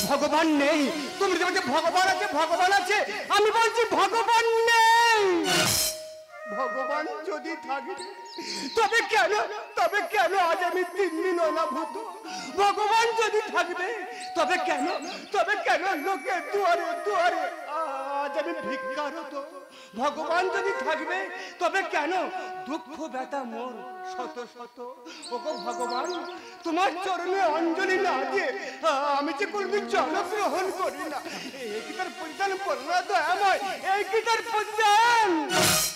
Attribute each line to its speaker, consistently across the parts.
Speaker 1: ভগবান নেই। তুমি বলছো ভগবান আছে, ভগবান আছে, আমি বলছি ভগবান নেই। ভগবান যদি থাকে তবে কেন আজ আমি 3 দিন অনাভূত? ভগবান যদি থাকবে তবে কেন লোকের দুয়ারে দুয়ারে আজ আমি ভিক্ষারত? ভগবান যদি থাকবে তবে কেন দুঃখ ব্যথা মোর শত শত? ওগো ভগবান, তোমার চরণে অঞ্জলি না দিয়ে আমি যে কোনদিন জল গ্রহণ করি না। এই কি তার পরিত্রাণ করোনা দয়াময়, এই কি তার পরিত্রাণ?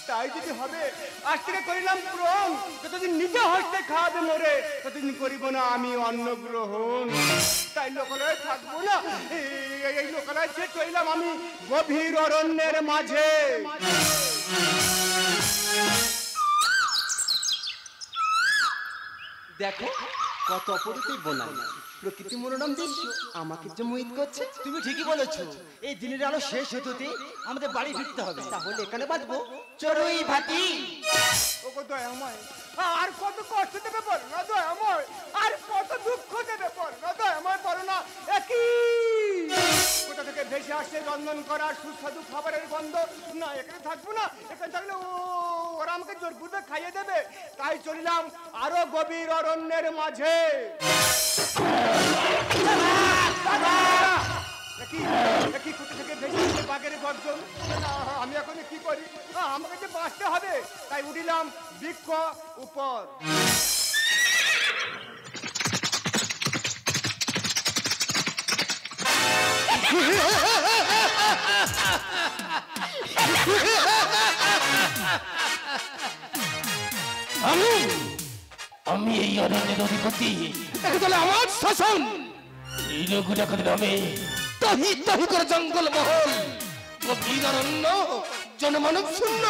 Speaker 1: তাই যদি হবে আজ থেকে করিলাম প্রণ, যতদিন নিজে হস্তে খাওয়াবে মোরে ততদিন করিব না আমি অন্ন গ্রহণ। তাই লোকালয়ে থাকবো না, এই লোকালয় ছেড়ে চলিলাম আমি গভীর অরণ্যের মাঝে।
Speaker 2: দেখো কত অপরূপ বনাই, প্রকৃতি মনোরম দৃশ্য আমাকে যে মোহিত করছে।
Speaker 3: তুমি ঠিকই বলেছো, এই দিনের আলো শেষ হতে আমাদের বাড়ি ফিরতে হবে।
Speaker 2: তাহলে এখানে বাঁচবো চড়ুই ভাতি।
Speaker 1: ওগো দয়াময়, আর কত কষ্ট দেবে বল না দয়াময়, আর কত দুঃখ দেবে বল না দয়াময়, বলো না। একই কোথা থেকে ভেসে আসছে রন্ধন করা সুস্বাদু খাবারের গন্ধ। না এখানে থাকবো না, এখানে থাকলে ওরা আমাকে জোর করে খাইয়ে দেবে। তাই চলিলাম আরো গভীর অরণ্যের মাঝে। একই কোথা থেকে ভেসে আসছে বাঘের গর্জন। আমি এখন কি করি? আমাকে যে বাঁচতে হবে, তাই উঠিলাম বৃক্ষ উপর।
Speaker 4: আমি এই অরণ্যের অধিপতি, তাহলে আমার শাসন। এই রঘুরা নামে তহি তহি করে জঙ্গল মহল, গভীর অরণ্য, জনমানব শূন্য।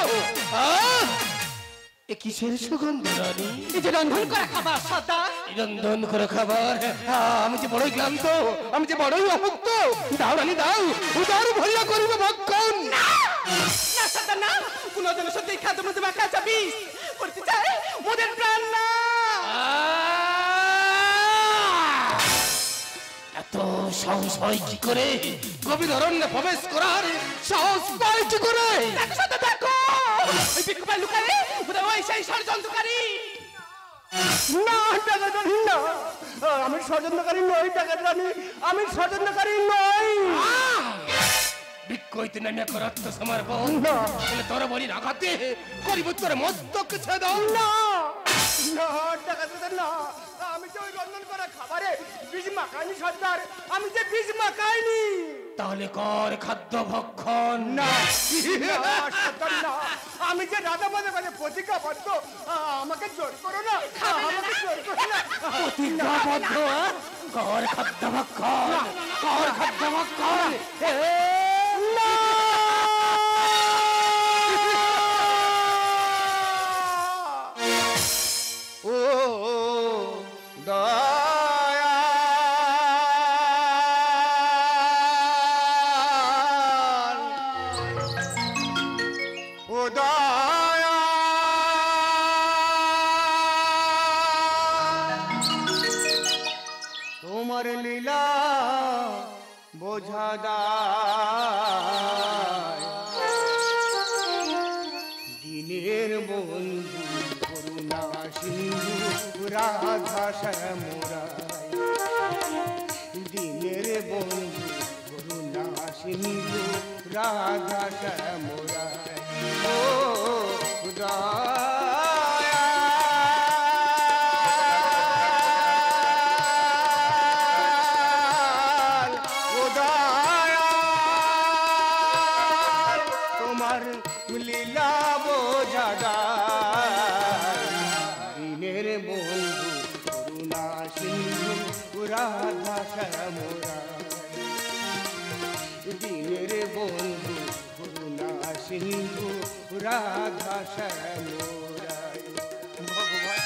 Speaker 4: এ কিসের সুগন্ধ রানী?
Speaker 2: এই যে রন্ধন করা খাবার সর্দার,
Speaker 4: রন্ধন করা খাবার। আমি যে বড়ই ক্লান্ত, আমি যে বড়ই অভুক্ত। দাও রানী দাও, উদার ভরিয়া করিব ভক্ষণ।
Speaker 2: না সর্দার না, কোন জনসত্য এই খাদ্য মধ্যে মাখা আছে বিষ, করতে চাই মোদের প্রাণ না।
Speaker 4: এত সাহস হয় কি করে? গভীর অরণ্যে প্রবেশ করার সাহস পায় কি করে?
Speaker 2: দেখো সর্দার দেখো, ওই বিক্ষোভের লুকারে ওই সেই ষড়যন্ত্রকারী।
Speaker 1: না ডাকাত না, আমি ষড়যন্ত্রকারী নই ডাকাত রানী, আমি ষড়যন্ত্রকারী নই।
Speaker 4: বৃক্ষ হইতে নামিয়া কর আত্মসমর্পণ। তোর বলির আঘাতে করিব তোর মস্তক ছেদন।
Speaker 1: না না ডাকাত না, আমি যে ওই রন্ধন করা খাবারে বীজ মাখাইনি সর্দার, আমি যে বীজ মাখাইনি।
Speaker 4: তাহলে কর খাদ্য ভক্ষণ।
Speaker 1: না সর্দার না, আমি যে রাধা মাধবের কাছে প্রতিজ্ঞাবদ্ধ, আমাকে জোর করো না, আমাকে জোর করো না।
Speaker 4: প্রতিজ্ঞাবদ্ধ? কর খাদ্য ভক্ষণ, কর খাদ্য ভক্ষণ।
Speaker 1: না ও দয়াল, ও দয়াল, তোমার লীলা বোঝা দায়। দিনের বন্ধু করুণা সিন্ধু রাধা শ্যামরায়, দিনের বন্ধু করুণা সিন্ধু রাধা শ্যামরায়। ও দয়াল, ও দয়াল, তোমার লীলা বোঝা দায়। দিনের বন্ধু করুণা সিন্ধু রাধা শ্যামরায়, দিনের বন্ধু করুণা সিন্ধু রাধা শ্যামরায়। ভগবান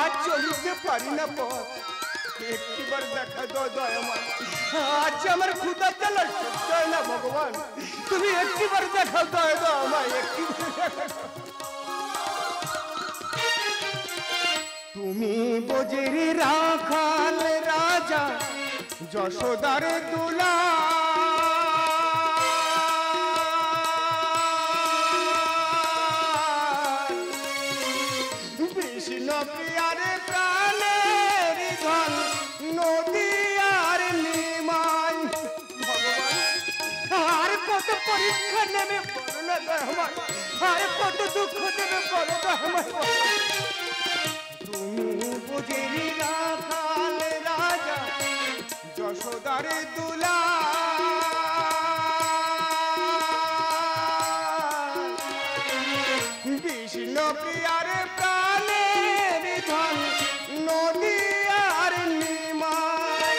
Speaker 1: আজ চলিতে পারি না পথ, একটিবার দেখা দাও দয়াময়। আজ আমার ক্ষুধা তেলা সহ্য হয় না ভগবান, তুমি একটিবার দেখা দাও আমায়, একটিবার দেখা দাও। তুমি বজের রাখাল রাজা যশোদার দুলা বিষ্ণু প্রিয়ারে প্রাণের ধন নদী আর নিমাই ভগবান আর কত পরীক্ষা নেবে বলো না রহমান আর কত দুঃখ দেবে বলো রহমান তুমি বুঝিনি রাখাল রাজা যশোদার দুলা বিষ্ণু প্রিয়ার প্রাণের ধন নদী আর নিমাই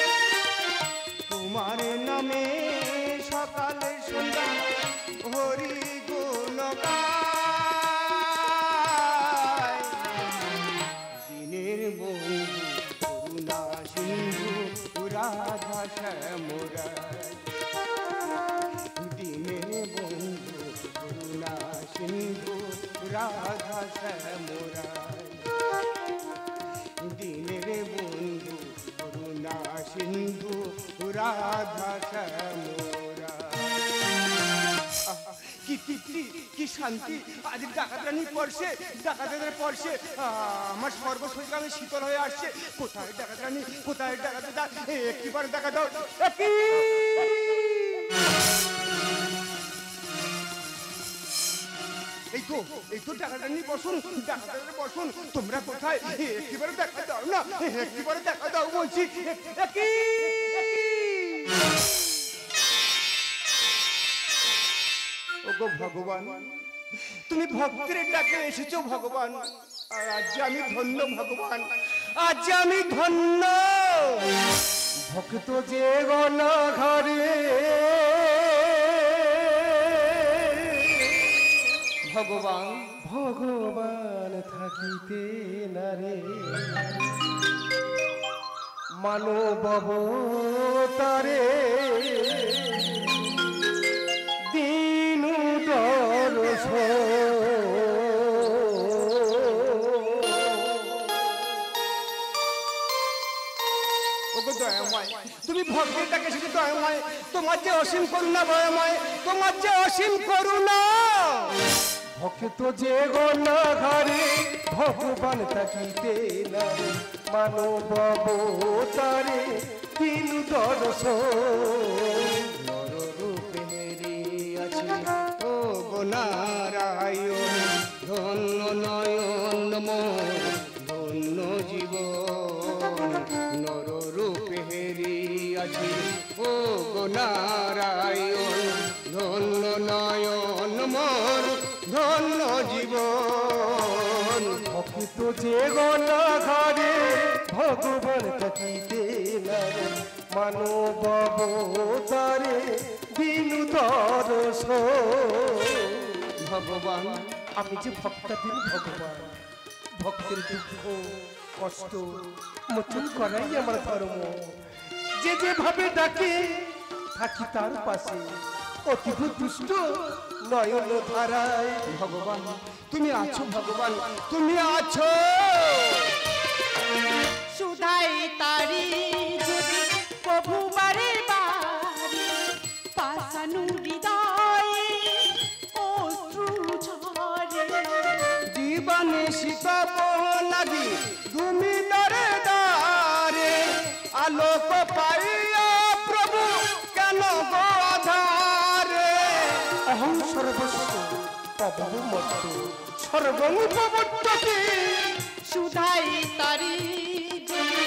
Speaker 1: তোমার নামে সকাল সন্ধ্যা হরি গুণ গায় দিনের বন্ধু করুণা সিন্ধু রাধা শ্যামরায় দিনের বন্ধু করুণা সিন্ধু রাধা শ্যামরায় দিনের বন্ধু করুণা সিন্ধু রাধা শ্যামরায় কি শান্তি আজ ডাকাতরানি পড়ছে ডাকাতের পড়ছে আমার সর্বশরীর আমি শীতল হয়ে আসছে কোথায় ডাকাতরানি কোথায় ডাকাতে একটিবার দেখা দাও এই তো ডাকাতরানি বসুন ডাকাতের বসুন তোমরা কোথায় একটিবারে দেখা দাও না একটিবারে দেখা দাও বলছি ওগো ভগবান তুমি ভক্তের ডাকে এসেছো ভগবান আর আজ আমি ধন্য ভগবান আজ আমি ধন্য ভক্ত যে গণ ঘরে ভগবান ভগবান থাকিতে নারে মানব তারে দিনু দরস তুমি ভক্তটাকে শুধু দয়াময় তোমার যে অসীম করুণা ভয়ময় তোমার যে অসীম করুণা ভক্ত যে গণ ঘরে ভগবান থাকিতে নারে মানব তারে দিনু দরস নারায়ণ ধন্য নয়ন মোর ধন্য জীবন নররূপে হেরিয়াছি ও গো নারায়ণ ধন্য নয়ন মোর ধন্য জীবন ভক্ত যে গণ ঘরে ভগবান থাকিতে নারে মানব তারে দিনু দরস ভগবান আমি যে ভক্তাধীন ভগবান ভক্তের দুঃখ কষ্ট মোচন করাই আমার ধর্ম যে যেভাবে ডাকে থাকি তার পাশে অতীব দুষ্ট নয়ন ধারায় ভগবান তুমি আছো ভগবান তুমি আছো
Speaker 2: সুধাই তারি যদি প্রভু বারে বারে পাশানু হৃদয়ে অশ্রু ঝরে
Speaker 1: জীবনে শিকাব লাগি তুমি দরে দারে আলোক পাইয়া প্রভু কেন গোধারে অহং সর্বস্ব তবু মত্ত সর্বং প্রবর্ততে
Speaker 2: সুধাই তারি যদি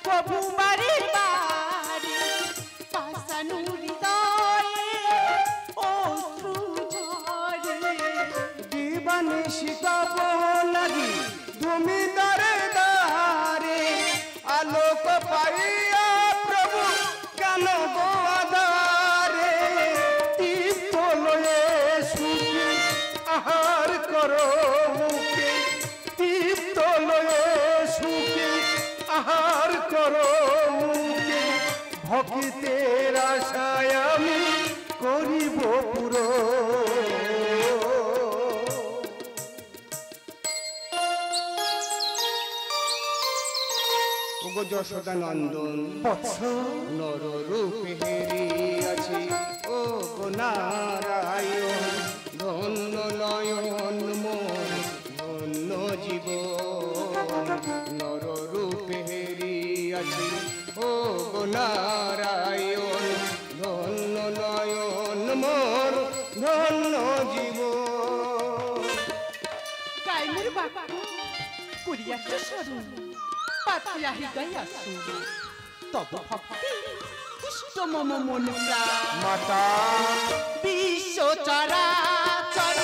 Speaker 2: প্রভু বারে বারে পাশানু হৃদয়ে অশ্রু ঝরে
Speaker 1: জীবনে শিকাব লাগি তুমি দরে দারে আলোক পাইয়া প্রভু কেন গোধারে তীর্থ লয়ে সুখে আহার করো মুখে তীর্থ লয়ে সুখে যশোদা নন্দন
Speaker 2: বৎস
Speaker 1: নর রূপে হেরিয়াছি ও গো নারায়ণ ধন্য নয়ন মোর ধন্য জীবন নর রূপে হেরিয়াছি ও গো নারায়ণ ধন্য নয়ন মোর ধন্য জীবন।
Speaker 2: গাইমুর বাবা করিয়াছে স্মরণ পাতিয়া হৃদয়া সুর তব ভক্তি পুষ্ট মম মন প্রাণ
Speaker 1: মাতা
Speaker 2: বিশ্ব চরাচর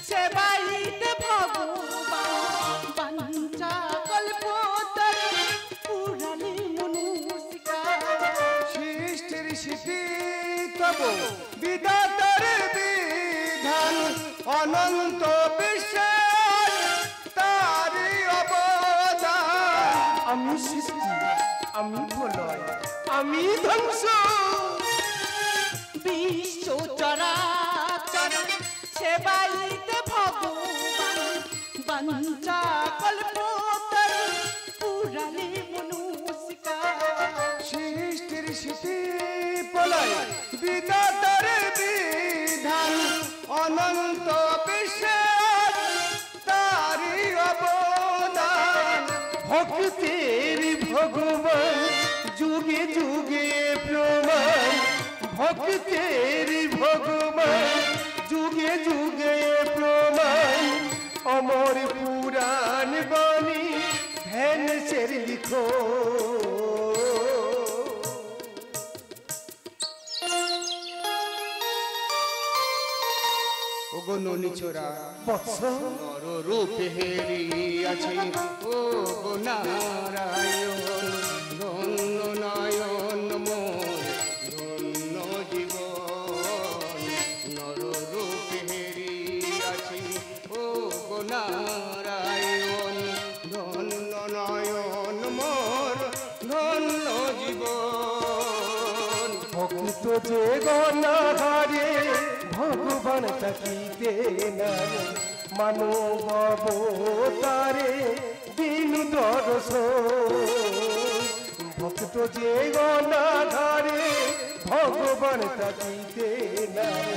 Speaker 2: সেবাইতে ভগবান বাঞ্ছা কল্পতর পুরাণে মনুষ্কা
Speaker 1: সৃষ্টির শিশি তব বিধাতার বিধান অনন্ত বিশ্বের তারি অবদান।
Speaker 2: আমি সৃষ্টি আমি প্রলয়
Speaker 1: আমি ধ্বংস
Speaker 2: বিশ্ব চরাচর সেবাইতে ভগবান বাঞ্ছা কল্পতর পুরাণে মনুষ্কা
Speaker 1: সৃষ্টির শিশি প্রলয় বিধাতার বিধান অনন্ত বিশ্বের তারি অবদান। ভক্তির ভগবান যুগে যুগে প্রমাণ ভক্তির ভগবান যুগে যুগে প্রমাণ অমর পুরাণ বাণী ধ্যানের লিখো। ওগো ননিছোরা
Speaker 2: বৎস
Speaker 1: নর রূপে হেরিয়াছে ও গো নারায়ণ ধন্য নয়ন মোর ধন্য জীবন নর রূপে হেরিয়াছে ও গো নারায়ণ ধন্য নয়ন মোর ধন্য জীবন।
Speaker 5: ভক্ত যে গণহারে ভগবান তাকিতে নাই মানব অবতারে দিন দর্শন ভক্ত যে গণহারে ভগবান তাকিতে নাই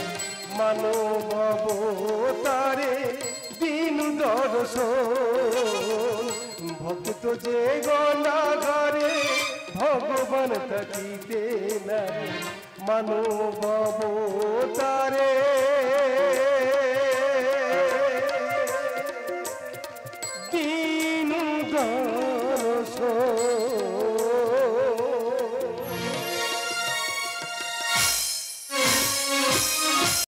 Speaker 5: মানব অবতারে দিন দর্শন ভক্ত যে গণহারে ভগবান তাকিতে নাই মানব অবতারে